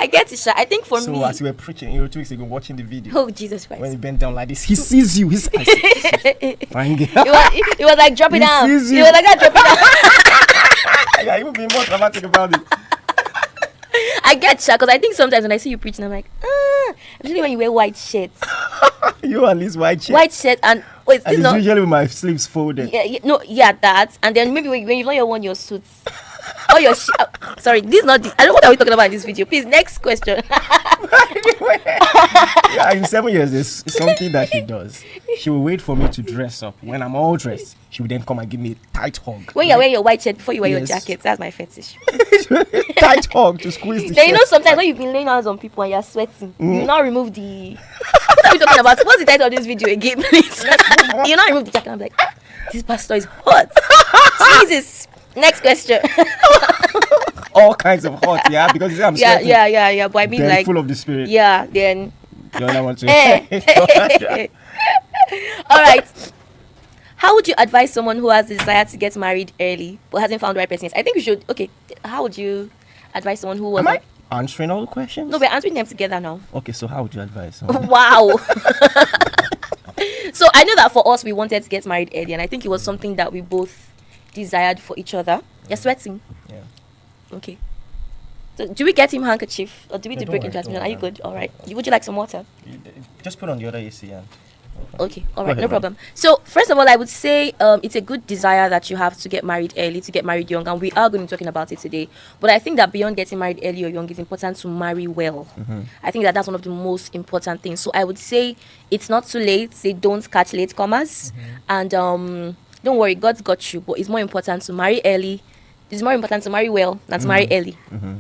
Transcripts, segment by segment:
I get it, Sha. I think for me. So as you were preaching, 2 weeks ago, watching the video. Oh, Jesus Christ. When he bent down like this, he sees you. He's fine girl. It was like drop it down. Sees It you. was like that, drop it down. Yeah, you will be more dramatic about it. I get Sha, because I think sometimes when I see you preaching, I'm like, especially when you wear white shirts. You and this white shirt. White shirt and wait, And it's usually with my sleeves folded. Yeah, that, and then maybe when you've not your one your suits. Oh, your sorry, this is not I don't know what are we talking about in this video. Please, next question. Yeah, in 7 years, there's something that she does. She will wait for me to dress up. When I'm all dressed, she will then come and give me a tight hug. When you're wearing your white shirt before you wear your jacket, that's my fetish. Tight hug to squeeze the Then you shirt. know sometimes when you've been laying hands on people and you're sweating, you now remove the. What are we talking about? What's the title of this video again, please? You now remove the jacket. And I'm like, this pastor is hot. Jesus. Next question. All kinds of hot, yeah, because you see, I'm sweating. Yeah. But I mean, Then like, full of the spirit. yeah. Then. You don't want to. All right. How would you advise someone who has the desire to get married early but hasn't found the right person yet? I think we should. Okay. How would you advise someone who was? Am I answering all the questions? No, we're answering them together now. Okay, so how would you advise someone? Wow. So I know that for us, we wanted to get married early, and I think it was something that we both desired for each other. You're sweating. Yeah. Okay. So do we get him handkerchief or do we No, do don't break worry, into don't Are you worry. good? All right. Would you like some water? Just put on the other AC and. Okay, all Go right, ahead, no ma'am. problem. So first of all, I would say it's a good desire that you have to get married early, to get married young, and we are going to be talking about it today. But I think that beyond getting married early or young, it's important to marry well. I think that that's one of the most important things. So I would say it's not too late. Say don't catch late comers, and don't worry, God's got you. But it's more important to marry early. It's more important to marry well than to marry early.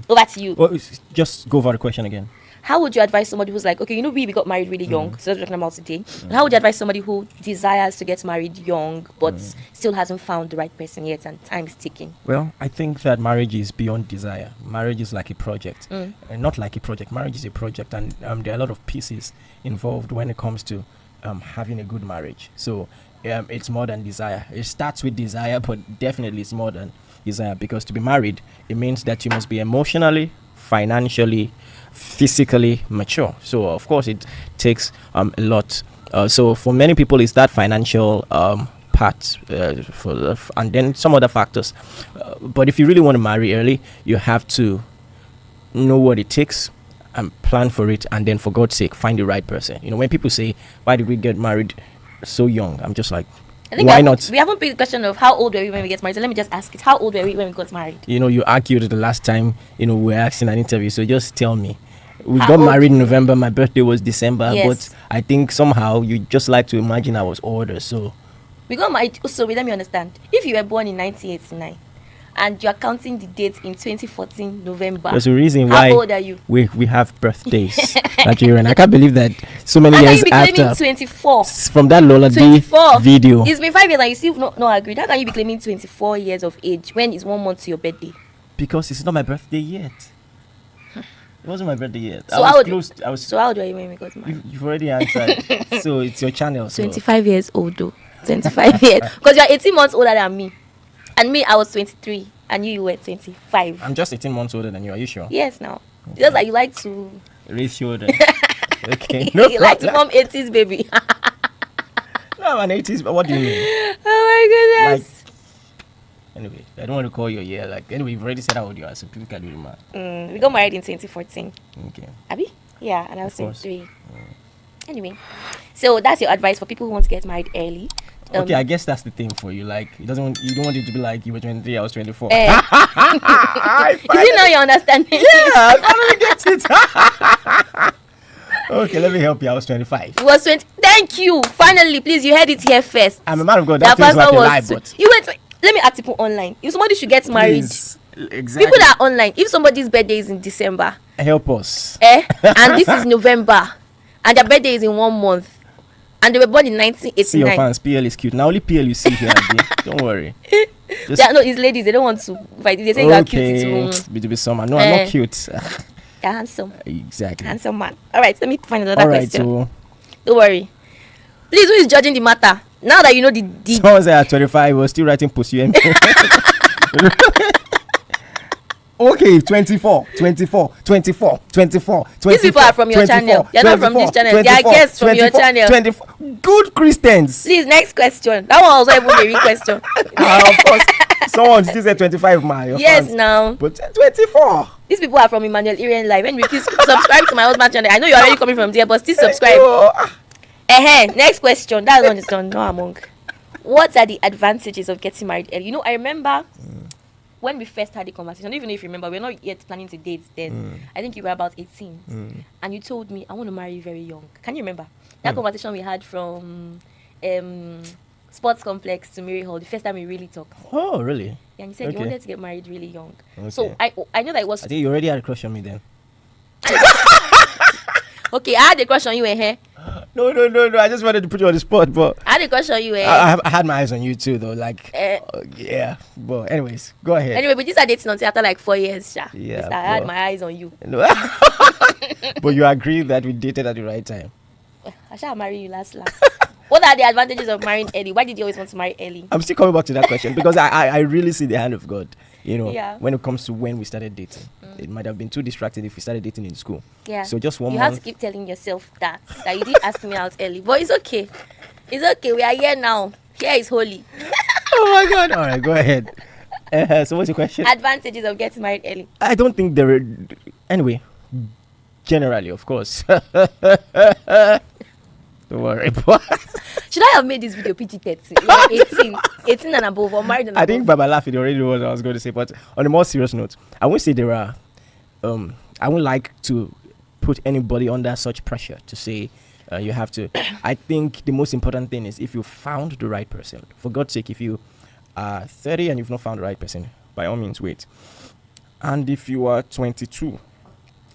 Over to you. Well, just go for the question again. How would you advise somebody who's like, okay, you know, we got married really young, so that's what we're talking about today. How would you advise somebody who desires to get married young, but still hasn't found the right person yet and time is ticking? Well, I think that marriage is beyond desire. Marriage is like a project. And not like a project. Marriage is a project, and there are a lot of pieces involved when it comes to having a good marriage. So it's more than desire. It starts with desire, but definitely it's more than desire, because to be married, it means that you must be emotionally, financially, physically mature. So of course it takes a lot. So for many people it's that financial part and then some other factors. But if you really want to marry early, you have to know what it takes and plan for it, and then for God's sake find the right person. You know, when people say, why did we get married so young, I'm just like, why not? We haven't paid the question of how old were we when we get married. So let me just ask it. How old were we when we got married? You know, you argued the last time, we were asking an interview. So just tell me. We How got old? married in November. My birthday was December. Yes. But I think somehow you just like to imagine I was older. So We got married. So let me understand. If you were born in 1989 and you are counting the dates in 2014 November, there's a reason why how old are you? we have birthdays. Nigerian. I can't believe that so many How can years you be claiming after 24? from that Lola D 24 video. It's been 5 years and you still not agreed. How can you be claiming 24 years of age when it's 1 month to your birthday? Because it's not my birthday yet. It wasn't my birthday yet. So I how was old- close. I was. So how old were you when we got married? You've already answered. So it's your channel. So 25 years old though. 25 years. Because you're 18 months older than me. And me, I was 23. And you were 25. I'm just 18 months older than you. Are you sure? Yes, now. Just like you like to... Raise shoulder. Okay. No you like to problem. form 80s baby. No, I'm an 80s, but what do you mean? Oh my goodness. Anyway, I don't want to call you a year. Like, anyway, you've already said how old you are, so people can do the math. We got married in 2014. Okay. Abi? Yeah, and I was Of course. 23. Anyway, so that's your advice for people who want to get married early. Okay, I guess that's the thing for you. Like, you don't want it to be like you were 23, I was 24. Is it now you understand? Yeah, I finally get it. Okay, let me help you. I was 25. It was 20. Thank you. Finally, please, you heard it here first. I'm a man of God. That feels like a lie, but You went. Let me ask people online. If somebody should get married, please, exactly. people that are online. If somebody's birthday is in December, help us. and this is November, and their birthday is in 1 month, and they were born in See your 1989. fans. PL is cute. Now only PL you see here. Again. Don't worry. Just No, it's ladies. They don't want to. If they say you are cute, it's Be to be summer. No, I'm not cute. you're handsome, Exactly. handsome man. All right, let me find another All right. question. So Don't worry. Please, who is judging the matter? Now that you know the someone said at 25, we're still writing pussy. Okay, 24. These people are from your channel. They're not from this channel. They are guests from your channel. 24. Good Christians. Please, next question. That one was not even a real question. Of course. Someone still said 25, man. Yes, fans. now. But 24. These people are from Emmanuel Iren Live. When we please subscribe to my husband's channel. I know you're already coming from there, but still subscribe. Next question. That one is done. No, among. What are the advantages of getting married early? You know, I remember when we first had the conversation, I don't even know if you remember, we're not yet planning to date then. I think you were about 18. And you told me, I want to marry you very young. Can you remember? That conversation we had from Sports Complex to Mary Hall, the first time we really talked. Oh, really? Yeah, and you said you wanted to get married really young. Okay. So I know that it was... I think you already had a crush on me then. Okay, I had a crush on you, No. I just wanted to put you on the spot, but I had a crush on you, I had my eyes on you too, though. Like, yeah. But anyways, go ahead. Anyway, but this are dating until after like 4 years, Sha. Yeah. I had my eyes on you. No. But you agree that we dated at the right time. I shall marry you last. What are the advantages of marrying early? Why did you always want to marry early? I'm still coming back to that question because I really see the hand of God. You know, when it comes to when we started dating, it might have been too distracted if we started dating in school. Yeah. So just 1 month. You have to keep telling yourself that you didn't ask me out early, but it's okay. It's okay. We are here now. Here is holy. Oh my God! All right, go ahead. So what's your question? Advantages of getting married early. I don't think there are. Anyway, generally, of course. Don't worry. Should I have made this video PG-13? 18 and above, or married and above? I think by my laugh, it already was what I was going to say. But on a more serious note, I won't say there are. I won't like to put anybody under such pressure to say you have to. I think the most important thing is if you found the right person. For God's sake, if you are 30 and you've not found the right person, by all means, wait. And if you are 22,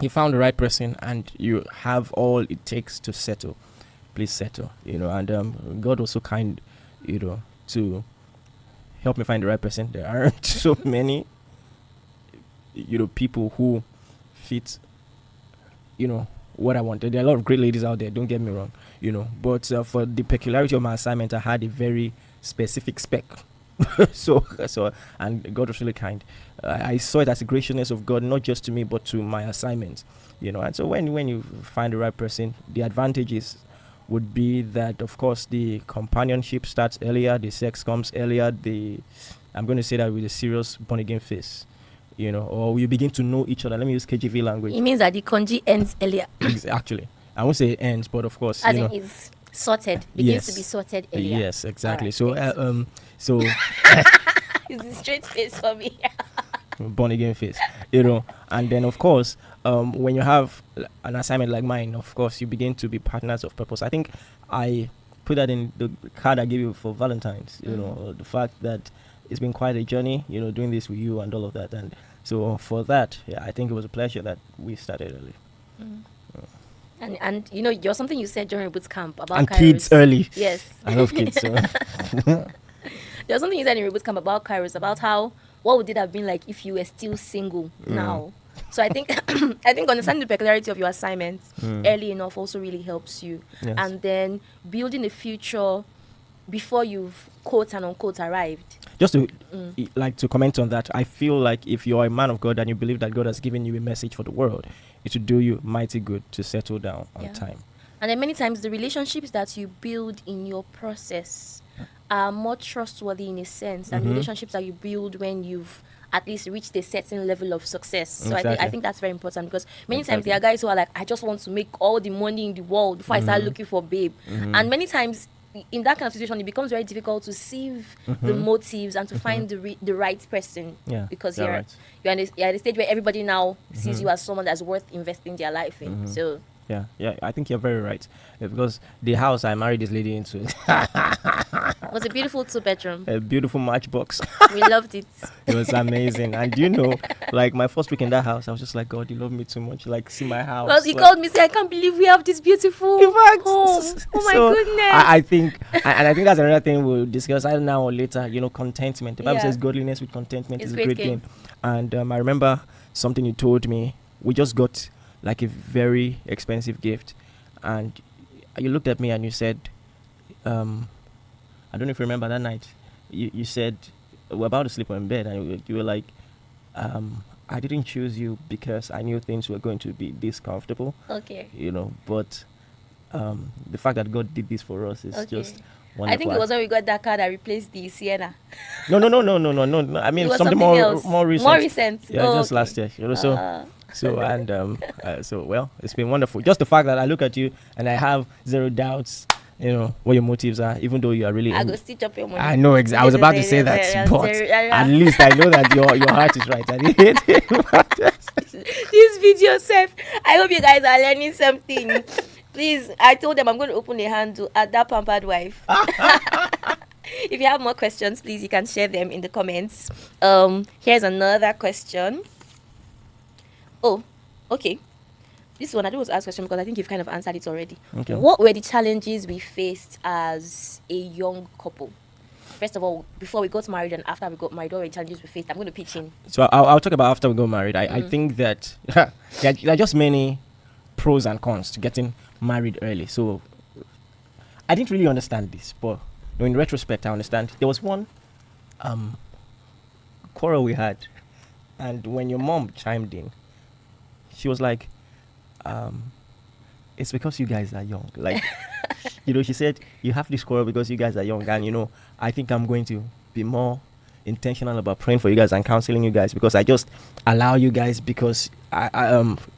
you found the right person and you have all it takes to settle. Please settle, and God was so kind, to help me find the right person. There aren't so many, people who fit, what I wanted. There are a lot of great ladies out there, don't get me wrong, but for the peculiarity of my assignment, I had a very specific spec. so and God was really kind. I saw it as a graciousness of God, not just to me, but to my assignment, and so when you find the right person, the advantages would be that, of course, the companionship starts earlier, the sex comes earlier, I'm going to say that with a serious born-again face, or you begin to know each other. Let me use KJV language. It means that the conji ends earlier. Actually, I won't say it ends, but of course, as it is sorted, begins to be sorted earlier. Yes, exactly. Right, so it's a straight face for me. Born-again face, and then, of course, when you have an assignment like mine, of course, you begin to be partners of purpose. I think I put that in the card I gave you for Valentine's, the fact that it's been quite a journey, doing this with you and all of that. And so for that, I think it was a pleasure that we started early. And you're something you said during Reboot Camp about and kids early. Yes. I love kids. So. There's something you said in Reboot Camp about Kairos, about what would it have been like if you were still single now? So I think understanding the peculiarity of your assignments early enough also really helps you. Yes. And then building a future before you've quote and unquote arrived. Just to to comment on that, I feel like if you're a man of God and you believe that God has given you a message for the world, it would do you mighty good to settle down on time. And then many times the relationships that you build in your process are more trustworthy in a sense than relationships that you build when you've at least reached a certain level of success. So I think that's very important, because many times there are guys who are like, I just want to make all the money in the world before I start looking for babe. And many times in that kind of situation, it becomes very difficult to sieve the motives and to find the right person. Yeah, because you're at a stage where everybody now sees you as someone that's worth investing their life in. So yeah, I think you're very right, because the house I married this lady into was a beautiful 2-bedroom, a beautiful matchbox. We loved it. It was amazing. And like my first week in that house, I was just like, God, you love me too much. Like, see my house. Well, he called me, say, I can't believe we have this beautiful home. Oh my goodness. I think that's another thing we'll discuss either now or later. Contentment. The Bible says godliness with contentment is a great gain. And I remember something you told me. We just got like a very expensive gift, and you looked at me and you said, I don't know if you remember that night, you said, we're about to sleep in bed, and you were like, I didn't choose you because I knew things were going to be this comfortable. Okay. But the fact that God did this for us is just wonderful. I think it was when we got that car that replaced the Sienna. No. I mean, something more recent. More recent. Yeah, just last year. Well, it's been wonderful. Just the fact that I look at you and I have zero doubts, what your motives are, even though you are really. I go stitch up your money. I know exactly. I was about to say that, but at least I know that your heart is right. This video, Seth. I hope you guys are learning something. Please, I told them I'm going to open a handle at That Pampered Wife. If you have more questions, please, you can share them in the comments. Here's another question. Oh, okay. This one, I don't want to ask a question because I think you've kind of answered it already. Okay. What were the challenges we faced as a young couple? First of all, before we got married and after we got married, what were the challenges we faced? I'm going to pitch in. So I'll talk about after we got married. I think that there are just many pros and cons to getting married early. So I didn't really understand this, but in retrospect, I understand. There was one quarrel we had, and when your mom chimed in, she was like, it's because you guys are young. Like, she said, you have this quarrel because you guys are young. And, I think I'm going to be more intentional about praying for you guys and counseling you guys, because I just allow you guys because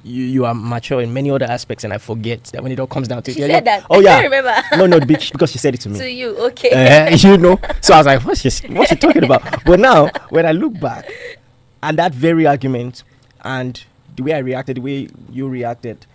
you are mature in many other aspects, and I forget that when it all comes down to it. She said that. Oh, yeah. I remember. No, because she said it to me. To you, okay. So I was like, what's she talking about? But now, when I look back, and that very argument, and the way I reacted, the way you reacted,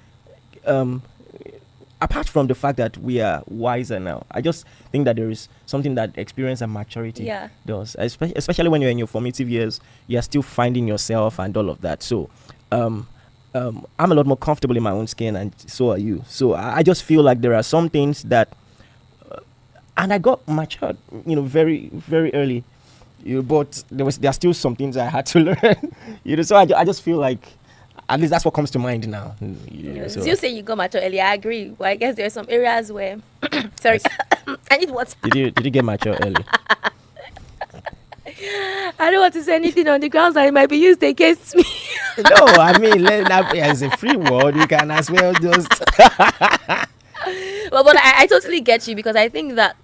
apart from the fact that we are wiser now, I just think that there is something that experience and maturity does, especially when you're in your formative years. You're still finding yourself and all of that. So I'm a lot more comfortable in my own skin, and so are you. So I just feel like there are some things that and I got matured very, very early, but there are still some things I had to learn. So I just feel like at least that's what comes to mind now. So you say you got mature early. I agree. Well, I guess there are some areas where sorry, I need water. Did you get mature early? I don't want to say anything on the grounds that it might be used against me. No, I mean, it's a free world. You can as well just. Well, but I totally get you, because I think that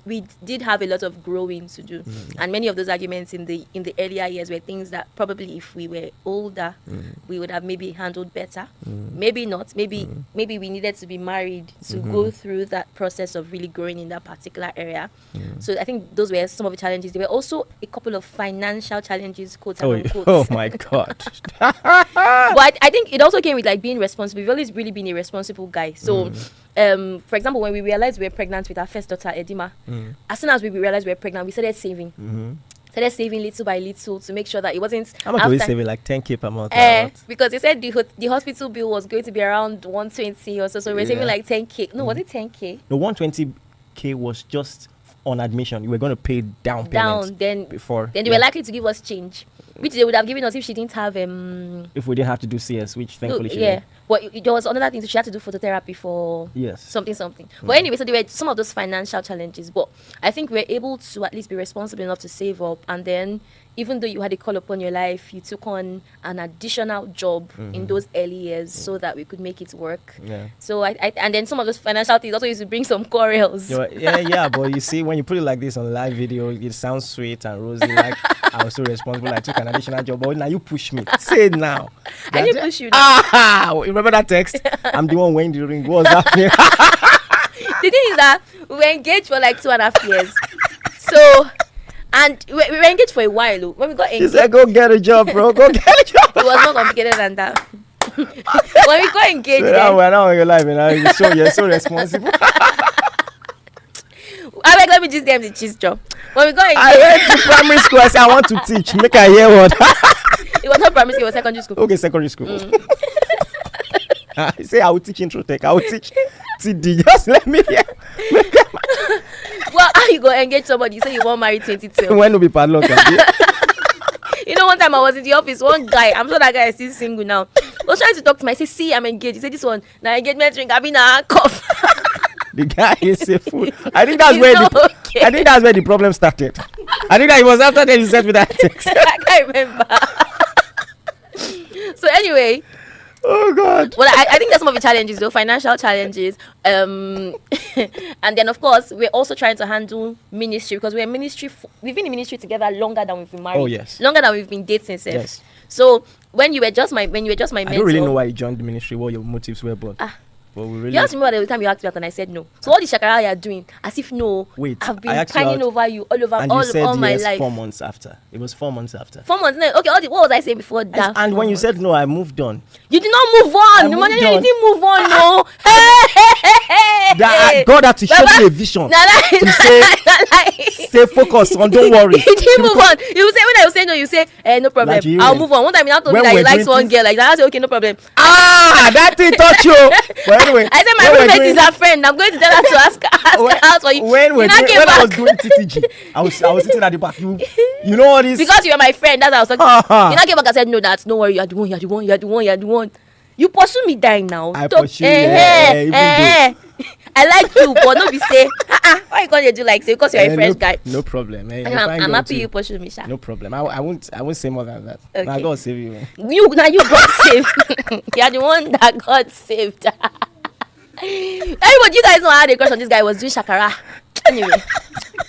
we did have a lot of growing to do, and many of those arguments in the earlier years were things that probably if we were older, we would have maybe handled better. Maybe not. Maybe we needed to be married to go through that process of really growing in that particular area. So I think those were some of the challenges. There were also a couple of financial challenges, quote unquote. Oh my God! But I think it also came with like being responsible. We've always really been a responsible guy. So. For example, when we realized we were pregnant with our first daughter, Edima, as soon as we realized we were pregnant, we started saving. Started saving little by little to make sure that it wasn't. How much were you saving? Like 10K per month? Because they said the hospital bill was going to be around 120 or so. So we were saving like 10K. No, was it 10K? No, 120K was just on admission. You were going to pay down payments. Then they were likely to give us change, which they would have given us if she didn't have if we didn't have to do CS, which thankfully she did. But there was another thing, so she had to do phototherapy for something. But anyway, so there were some of those financial challenges, but I think we were able to at least be responsible enough to save up. And then even though you had a call upon your life, you took on an additional job in those early years so that we could make it work. So I and then some of those financial things also used to bring some quarrels. Yeah, but you see, when you put it like this on live video, it sounds sweet and rosy, like I was so responsible, I took an additional job. But now you push me. Say it now. I didn't push you now. Remember that text? I'm the one wearing the ring. What's happening? The thing is that we were engaged for like 2.5 years. So, and we were engaged for a while. When we got engaged, he said, "Go get a job, bro. Go get a job." It was more complicated than that. When we got engaged, now you're live, you're so responsible. Let me just get the cheese job. When we got engaged, I went to primary school. I said, I want to teach. Make I hear what. It was not primary school, it was secondary school. Okay, secondary school. I say I will teach intro tech. I will teach TD. Just let me hear. Well, how you go engage somebody? You say you won't marry 22. When will be padlock? One time I was in the office, one guy, I'm sure that guy is still single now, was trying to talk to me. I said, see, I'm engaged. He said, this one, now engagement ring, I've been a handcuff. The guy is a fool. I think that's where the problem started. I think that it was after that he sent me that text. I can't remember. So anyway. Oh God. Well, I think that's some of the challenges, though, financial challenges. And then of course we're also trying to handle ministry, because we're in ministry. We've been in ministry together longer than we've been married. Oh yes. Longer than we've been dating. Yes. So when you were just my mentor, I don't really know why you joined the ministry, what your motives were, but we really. You asked me about the time you asked me out and I said no. So all the shakara you are doing, as if no. Wait, I've been pining over you all over and you said all my yes life. 4 months after. It was 4 months after. 4 months. No, okay. What was I saying before that? And when you said no, I moved on. You did not move on. moved You on. didn't move on. No. God had to show me a vision to say focus on. Don't worry. You didn't move on. You say when I was saying no, you say no problem. Like I'll move on. One time you have told me that you like one girl like that. I say okay, no problem. That thing touch you. But anyway, I said my roommate is her friend. I'm going to tell her to ask her out for you. When I was doing TTG, I was sitting at the back. You know all this, because you were my friend. That's what I was talking. You now came back and said no, that's no worry. You're the one. You're the one. You're the one. You're the one. You pursue me dying now. I pursue you. I like you, but don't be say, why you gonna do like say because you're a fresh guy? No problem. I'm happy you pursue me, Sha. No problem. I won't say more than that. Okay. Now God save you. You got saved. You're the one that got saved. Everybody, you guys know how the crush on this guy was doing shakara. Anyway,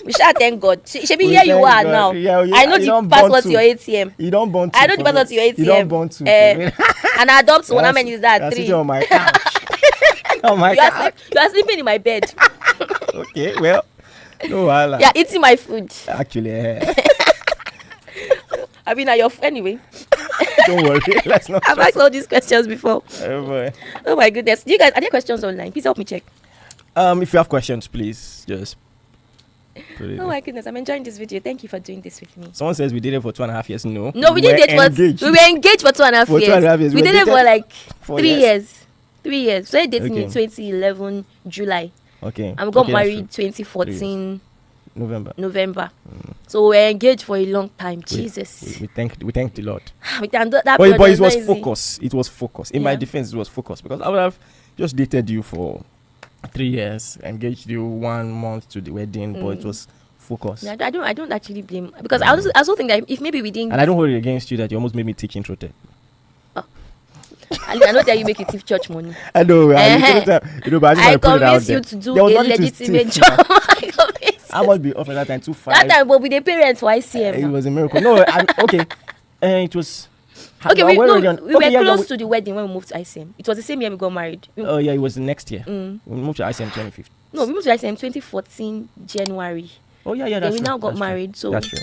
we shall thank God. Should be here you are God. Now. Yeah, yeah, I know the password to your ATM. You don't born to. I know the password to your ATM. You don't born to. And I adopt one. How many is that? 3. On my couch. Oh my God. You are sleeping in my bed. Okay, well, no wahala. Yeah, eating my food. Actually, I mean, anyway. Don't worry. Let's not. I've asked all these questions before. Oh boy. Oh my goodness. You guys, are there questions online? Please help me check. If you have questions, please just. Oh my goodness, I'm enjoying this video. Thank you for doing this with me. Someone says we did it for 2.5 years. No, we did it we were engaged for 2.5 years. We did it for like 3 years. 3 years. So I dated in 2011 July. Okay. And we got married 2014 November. So we're engaged for a long time. Jesus. We thank the Lord. But it was focus. It was focus. In my defense, it was focus, because I would have just dated you for 3 years, engaged you 1 month to the wedding, but it was focus. No, I don't actually blame, because I also think that if maybe we didn't. And I don't hold it against you that you almost made me teach intro tech. I know that you make it church money. I know. But I convinced you to do a legitimate job. I must be off at that time. 2.5. That time, but with the parents for ICM. It was a miracle. No, okay. It was. Okay, we were close to the wedding when we moved to ICM. It was the same year we got married. Oh yeah, it was the next year. We moved to ICM 2015. No, we moved to ICM 2014 January. Oh yeah, that's then true. We now got married. So that's true.